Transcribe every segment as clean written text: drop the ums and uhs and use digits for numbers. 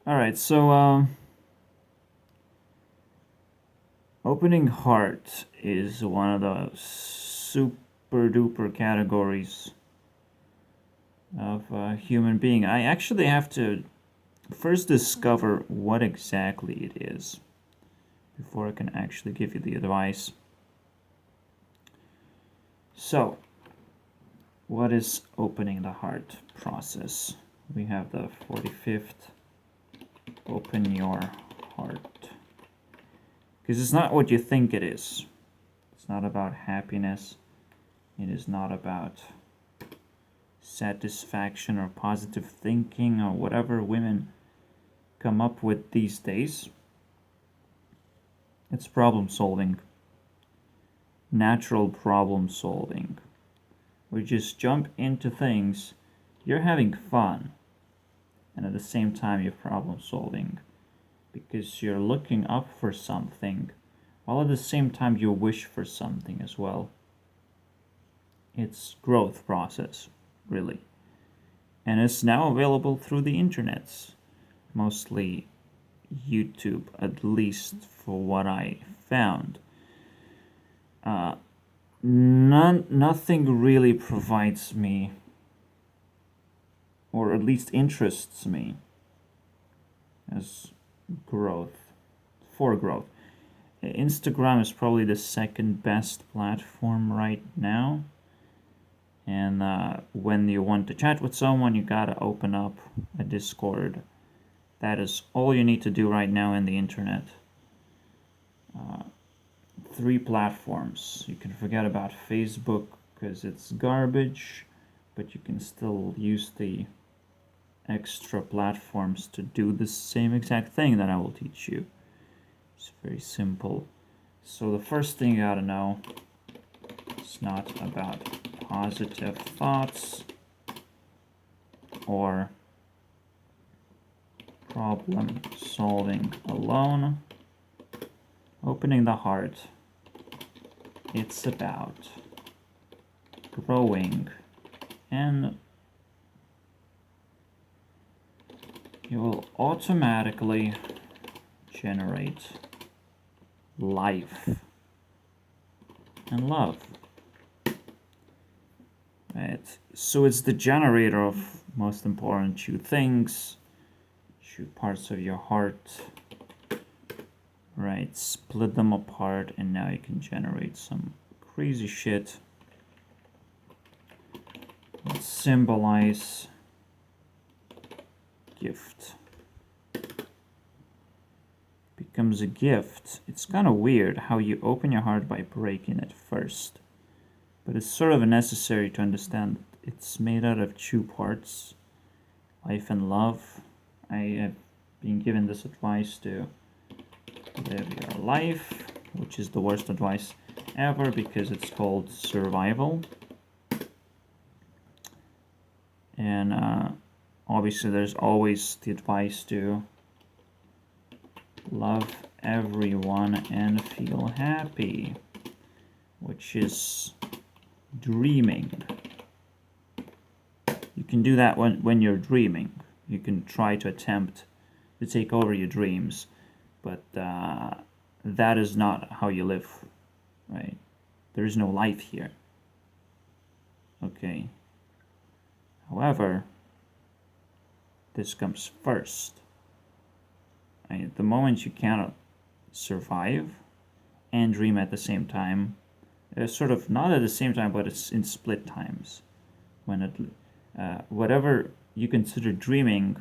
All right, so opening heart is one of the super duper categories of human being. I actually have to first discover what exactly it is before I can actually give you the advice. So, what is opening the heart process? We have the 45th, open your heart. Because it's not what you think it is. It's not about happiness. It is not about satisfaction or positive thinking or whatever women come up with these days. It's problem solving. Natural problem solving. We just jump into things. You're having fun. And at the same time, you're problem solving. Because you're looking up for something. While at the same time, you wish for something as well. It's growth process, really. And it's now available through the internets. Mostly YouTube, at least for what I found. Nothing really provides me, or at least interests me, as growth, for growth. Instagram is probably the second best platform right now. And when you want to chat with someone, you gotta open up a Discord. That is all you need to do right now in the internet. 3 platforms. You can forget about Facebook because it's garbage, but you can still use the extra platforms to do the same exact thing that I will teach you. It's very simple. So the first thing you gotta know, it's not about positive thoughts or problem solving alone. Opening the heart, it's about growing, and you will automatically generate life and love. Right? So it's the generator of most important 2 things, 2 parts of your heart. Right, split them apart, and now you can generate some crazy shit. Let's symbolize gift. Becomes a gift. It's kind of weird how you open your heart by breaking it first. But it's sort of necessary to understand it's made out of 2 parts, life and love. I have been given this advice to live your life, which is the worst advice ever because it's called survival. And obviously there's always the advice to love everyone and feel happy, which is dreaming. You can do that when you're dreaming. You can try to attempt to take over your dreams, but that is not how you live, right? There is no life here. Okay. However, this comes first. Right? The moment you cannot survive and dream at the same time, sort of not at the same time, but it's in split times. When whatever you consider dreaming,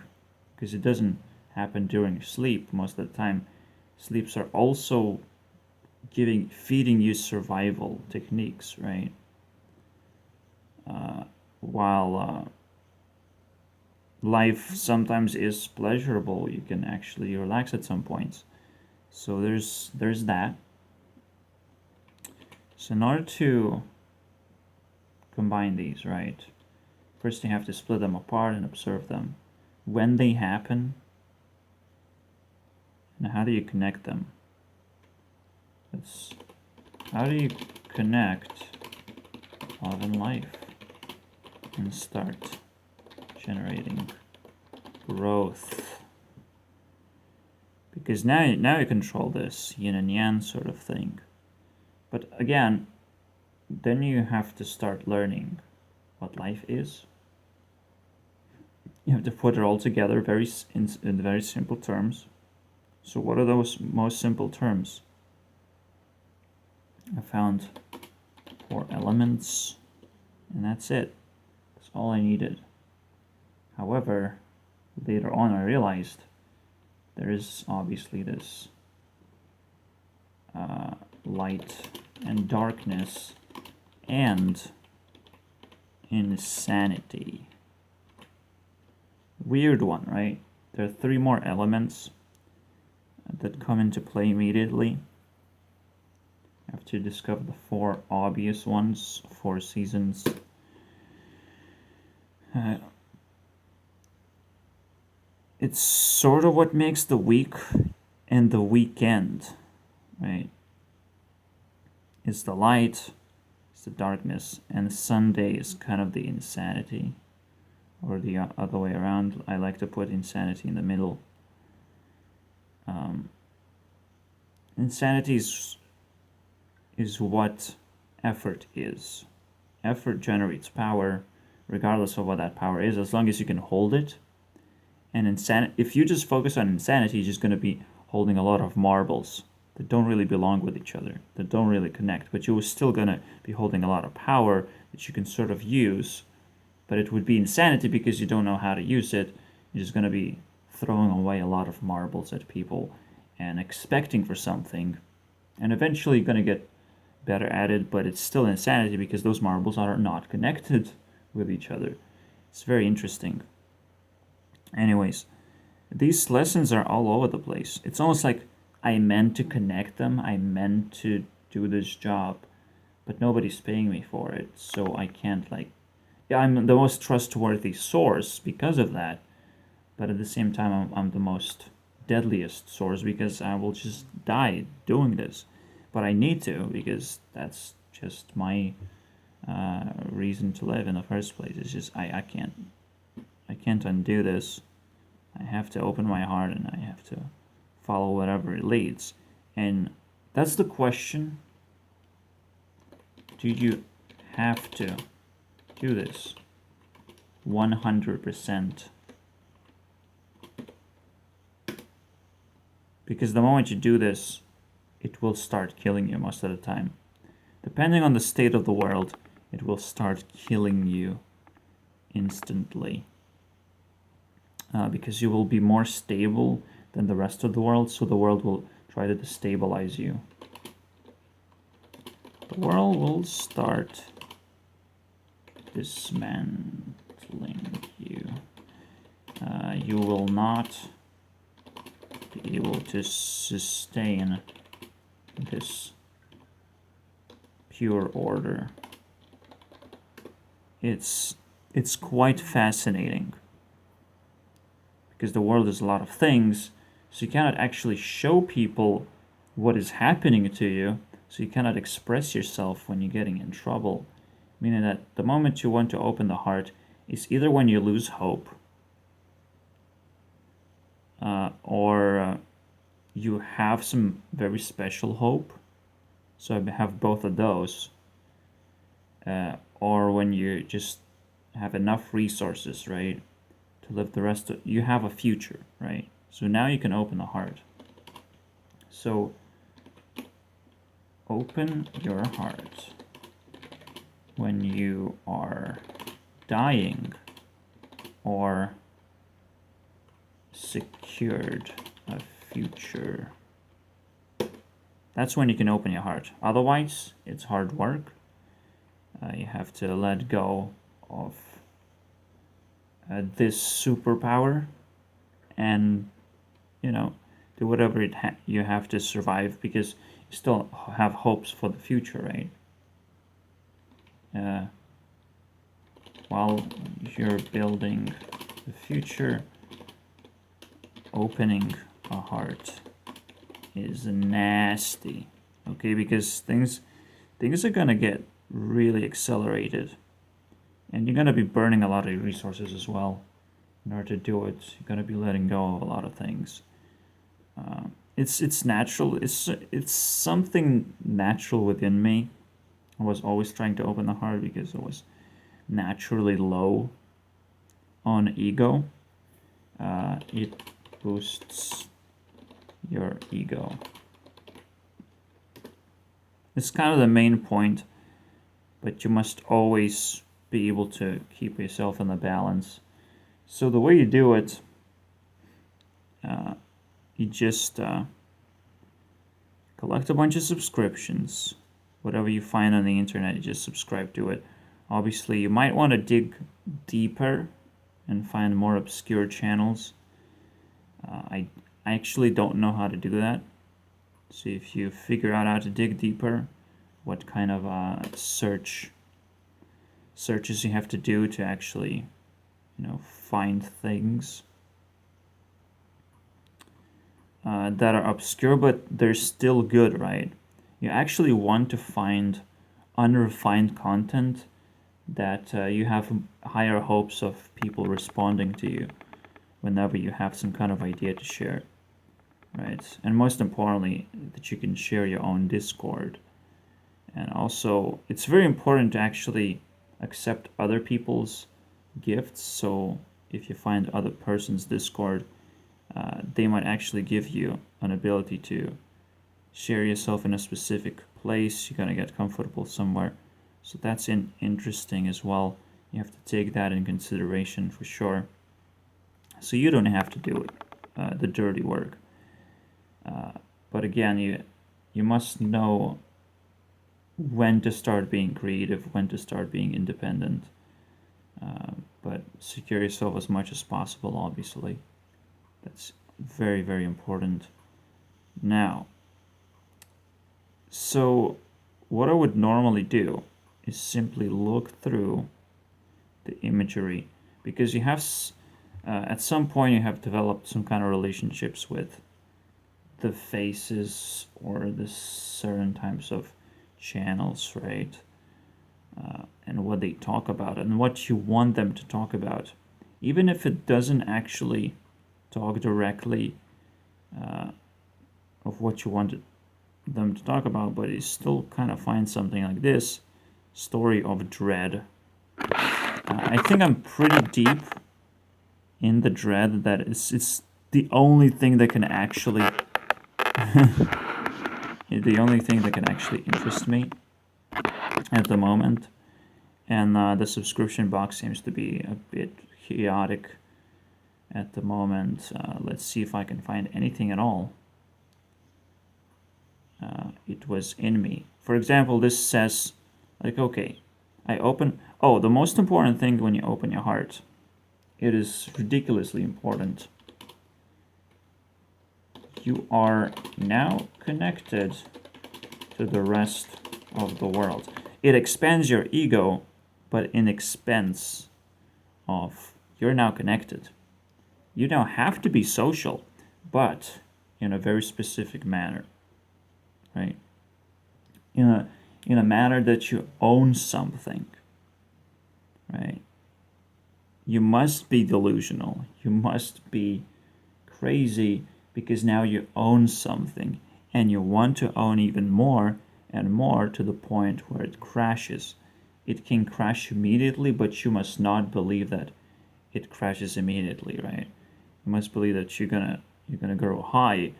because it doesn't happen during sleep most of the time, sleeps are also feeding you survival techniques, right? While life sometimes is pleasurable, you can actually relax at some points. So there's that. So in order to combine these, right, first you have to split them apart and observe them when they happen. And how do you connect them? How do you connect love and life and start generating growth? because now you control this yin and yang sort of thing. But again, then you have to start learning what life is. You have to put it all together in very simple terms. So what are those most simple terms? I found 4 elements, and that's it. That's all I needed. However, later on I realized there is obviously this light and darkness and insanity. Weird one, right? There are 3 more elements that come into play immediately after you discover the 4 obvious ones, 4 seasons. It's sort of what makes the week and the weekend, right? It's the light, it's the darkness, and Sunday is kind of the insanity, or the other way around. I like to put insanity in the middle. Insanity is what effort is. Effort generates power, regardless of what that power is, as long as you can hold it. And if you just focus on insanity, you're just going to be holding a lot of marbles that don't really belong with each other, that don't really connect, but you're still going to be holding a lot of power that you can sort of use, but it would be insanity because you don't know how to use it. You're just going to be throwing away a lot of marbles at people and expecting for something, and eventually you're going to get better at it, but it's still insanity because those marbles are not connected with each other. It's very interesting. Anyways, these lessons are all over the place. It's almost like I meant to connect them, I meant to do this job, but nobody's paying me for it, so I can't, like, yeah, I'm the most trustworthy source because of that, but at the same time I'm the most deadliest source because I will just die doing this. But I need to, because that's just my reason to live in the first place. It's just I can't undo this. I have to open my heart and I have to follow whatever it leads. And that's the question. Do you have to do this 100%? Because the moment you do this, it will start killing you most of the time. Depending on the state of the world, it will start killing you instantly. Because you will be more stable than the rest of the world, so the world will try to destabilize you. The world will start dismantling you. You will not be able to sustain this pure order. It's quite fascinating, because the world is a lot of things, so you cannot actually show people what is happening to you, so you cannot express yourself when you're getting in trouble. Meaning that the moment you want to open the heart is either when you lose hope, or you have some very special hope, so I have both of those, or when you just have enough resources, right, to live the rest of, you have a future, right? So now you can open the heart. So open your heart when you are dying or secured a future. That's when you can open your heart. Otherwise, it's hard work. You have to let go of this superpower and, do whatever you have to survive, because you still have hopes for the future, right? While you're building the future, opening a heart is nasty, okay? Because things are gonna get really accelerated, and you're gonna be burning a lot of resources as well in order to do it. You're gonna be letting go of a lot of things. It's natural. It's something natural within me. I was always trying to open the heart because I was naturally low on ego. It boosts your ego. It's kind of the main point, but you must always be able to keep yourself in the balance. So the way you do it, you just collect a bunch of subscriptions. Whatever you find on the internet, you just subscribe to it. Obviously, you might want to dig deeper and find more obscure channels. I actually don't know how to do that. So if you figure out how to dig deeper, what kind of searches you have to do to actually, find things that are obscure, but they're still good, right? You actually want to find unrefined content that you have higher hopes of people responding to you whenever you have some kind of idea to share, right? And most importantly, that you can share your own Discord. And also, it's very important to actually accept other people's gifts. So if you find other person's Discord, they might actually give you an ability to share yourself in a specific place. You're gonna get comfortable somewhere. So that's interesting as well. You have to take that in consideration for sure. So you don't have to do it, the dirty work. But again, you must know when to start being creative, when to start being independent. But secure yourself as much as possible, obviously. That's very, very important. Now, so what I would normally do is simply look through the imagery, because you have, at some point you have developed some kind of relationships with the faces or the certain types of channels, right? And what they talk about and what you want them to talk about, even if it doesn't actually talk directly of what you wanted them to talk about, but you still kind of find something like this story of dread. I think I'm pretty deep in the dread that it's the only thing that can actually the only thing that can actually interest me at the moment. And the subscription box seems to be a bit chaotic at the moment. Let's see if I can find anything at all. It was in me. For example, this says, like, okay, I open... Oh, the most important thing when you open your heart, it is ridiculously important. You are now connected to the rest of the world. It expands your ego, but in expense of you're now connected. You don't have to be social, but in a very specific manner, right? In a manner that you own something, right? You must be delusional. You must be crazy because now you own something and you want to own even more and more to the point where it crashes. It can crash immediately, but you must not believe that it crashes immediately, right? You must believe that you're gonna grow high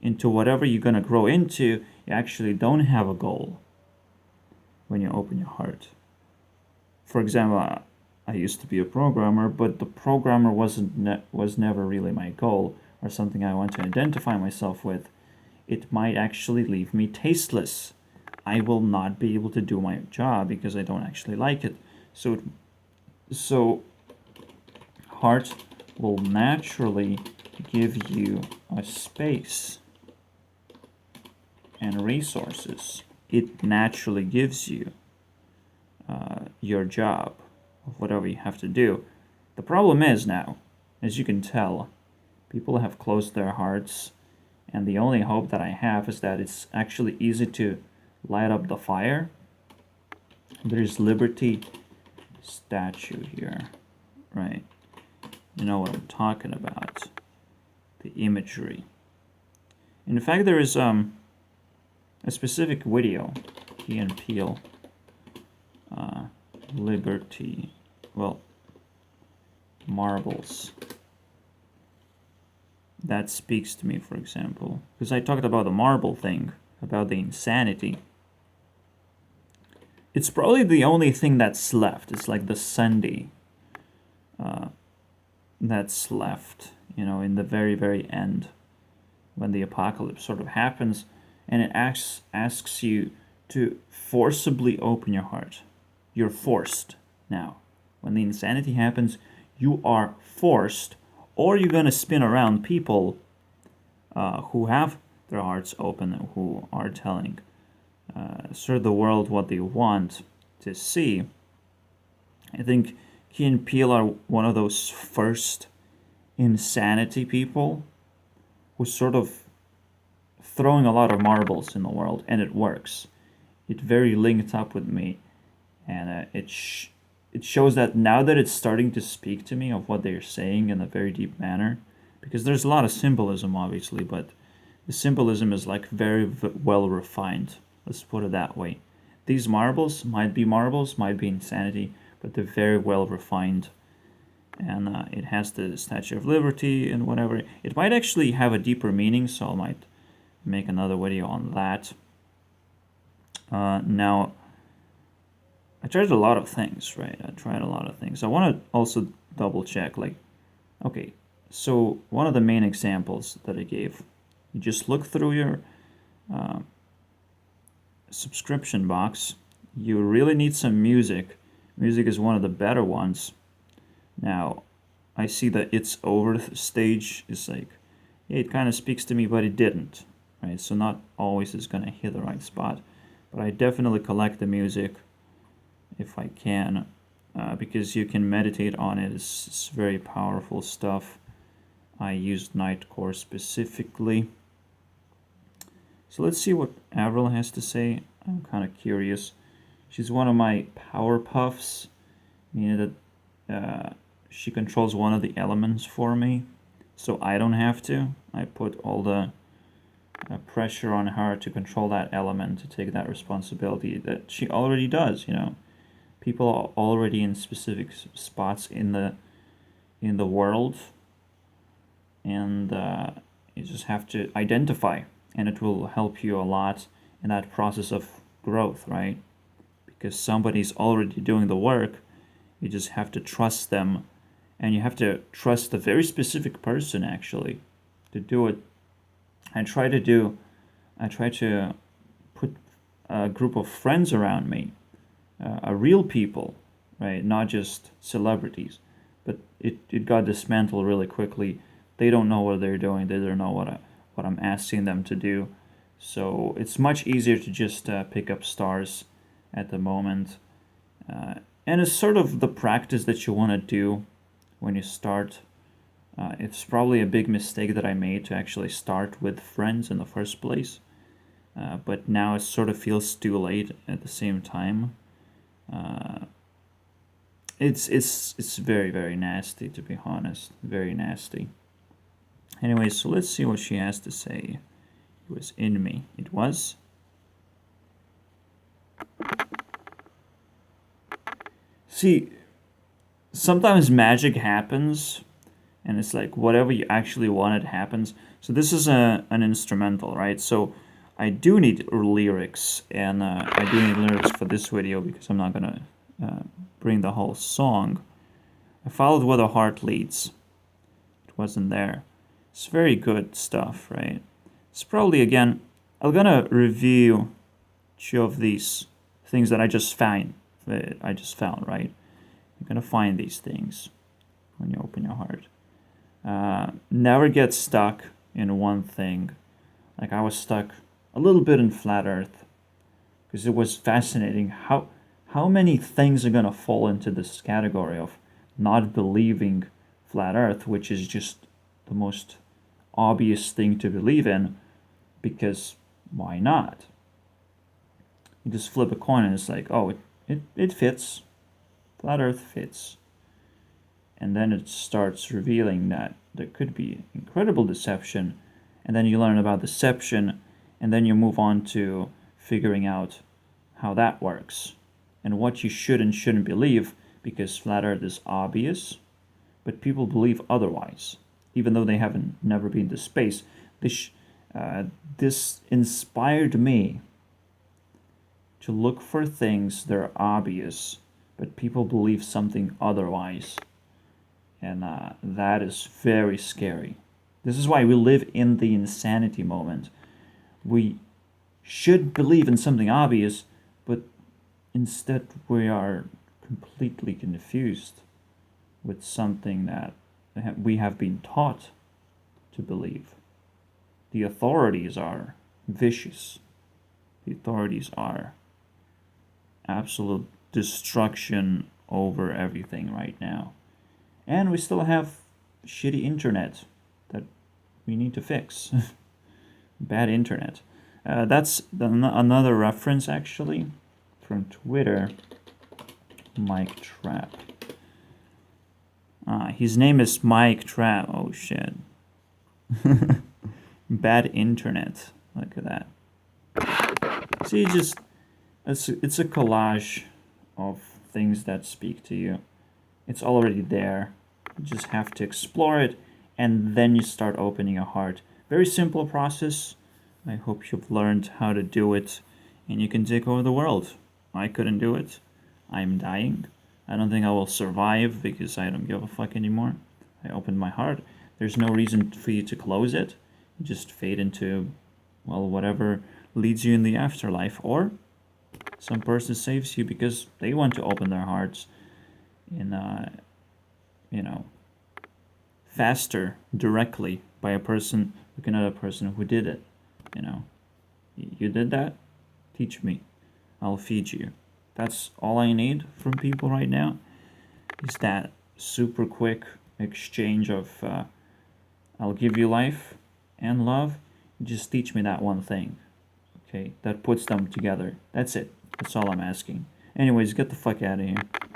into whatever you're gonna grow into. You actually don't have a goal when you open your heart. For example, I used to be a programmer, but the programmer was never really my goal or something I want to identify myself with. It might actually leave me tasteless. I will not be able to do my job because I don't actually like it. So heart will naturally give you a space and resources. It naturally gives you your job of whatever you have to do. The problem is now, as you can tell, people have closed their hearts, and the only hope that I have is that it's actually easy to light up the fire. There's Liberty statue here, right? You know what I'm talking about. The imagery. In fact, there is a specific video, Key and Peele, Liberty, well, marbles, that speaks to me, for example, because I talked about the marble thing, about the insanity. It's probably the only thing that's left. It's like the Sunday that's left, you know, in the very, very end, when the apocalypse sort of happens, and it asks you to forcibly open your heart. You're forced now. When the insanity happens, you are forced, or you're going to spin around people who have their hearts open and who are telling sort of the world what they want to see. I think Key and Peele are one of those first insanity people who's sort of throwing a lot of marbles in the world, and it works. It very linked up with me, and it shows that now that it's starting to speak to me of what they're saying in a very deep manner, because there's a lot of symbolism, obviously, but the symbolism is like very well refined. Let's put it that way. These marbles, might be insanity, but they're very well refined. And it has the Statue of Liberty and whatever. It might actually have a deeper meaning, so I might make another video on that. Now, I tried a lot of things, right? I want to also double check, like, okay, so one of the main examples that I gave, you just look through your subscription box. You really need some music. Music is one of the better ones. Now, I see that It's Over stage is like, yeah, it kind of speaks to me, but it didn't, right? So not always is going to hit the right spot. But I definitely collect the music if I can, because you can meditate on it. It's very powerful stuff. I used Nightcore specifically. So let's see what Avril has to say. I'm kind of curious. She's one of my power puffs, meaning that she controls one of the elements for me, so I don't have to. I put all the pressure on her to control that element, to take that responsibility that she already does, you know. People are already in specific spots in the world, and you just have to identify, and it will help you a lot in that process of growth, right? Because somebody's already doing the work. You just have to trust them, and you have to trust a very specific person actually to do it. I try to put a group of friends around me, real people, right? Not just celebrities. But it got dismantled really quickly. They don't know what they're doing. They don't know what I'm asking them to do. So it's much easier to just pick up stars at the moment. And it's sort of the practice that you want to do when you start. It's probably a big mistake that I made to actually start with friends in the first place. But now it sort of feels too late at the same time. It's very, very nasty, to be honest. Very nasty. Anyway, so let's see what she has to say. It was in me. It was. See, sometimes magic happens, and it's like whatever you actually wanted happens. So this is an instrumental, right? So I do need lyrics, and I do need lyrics for this video because I'm not gonna bring the whole song. I followed where the heart leads. It wasn't there. It's very good stuff, right? It's probably, again, I'm gonna review two of these things that I just found, right? You're gonna find these things when you open your heart. Never get stuck in one thing. Like I was stuck a little bit in flat Earth because it was fascinating how many things are gonna fall into this category of not believing flat Earth, which is just the most obvious thing to believe in, because why not? You just flip a coin and it's like, oh, it fits. Flat Earth fits. And then it starts revealing that there could be incredible deception and then you learn about deception, and then you move on to figuring out how that works and what you should and shouldn't believe, because flat earth is obvious, but people believe otherwise, even though they haven't never been to space. This inspired me to look for things that are obvious, but people believe something otherwise, and that is very scary. This is why we live in the insanity moment. We should believe in something obvious, but instead we are completely confused with something that we have been taught to believe. The authorities are vicious. The authorities are absolute destruction over everything right now. And we still have shitty internet that we need to fix. Bad internet. That's another reference, actually, from Twitter. Mike Trap. His name is Mike Trap. Oh shit. Bad internet. Look at that. See, it's a collage of things that speak to you. It's already there. You just have to explore it, and then you start opening your heart. Very simple process. I hope you've learned how to do it, and you can take over the world. I couldn't do it. I'm dying. I don't think I will survive because I don't give a fuck anymore. I opened my heart. There's no reason for you to close it. You just fade into, well, whatever leads you in the afterlife. Or some person saves you because they want to open their hearts in, faster, directly, by a person, like another person who did it. You did that? Teach me. I'll feed you. That's all I need from people right now, is that super quick exchange of I'll give you life and love. Just teach me that one thing, okay? That puts them together. That's it. That's all I'm asking. Anyways, get the fuck out of here.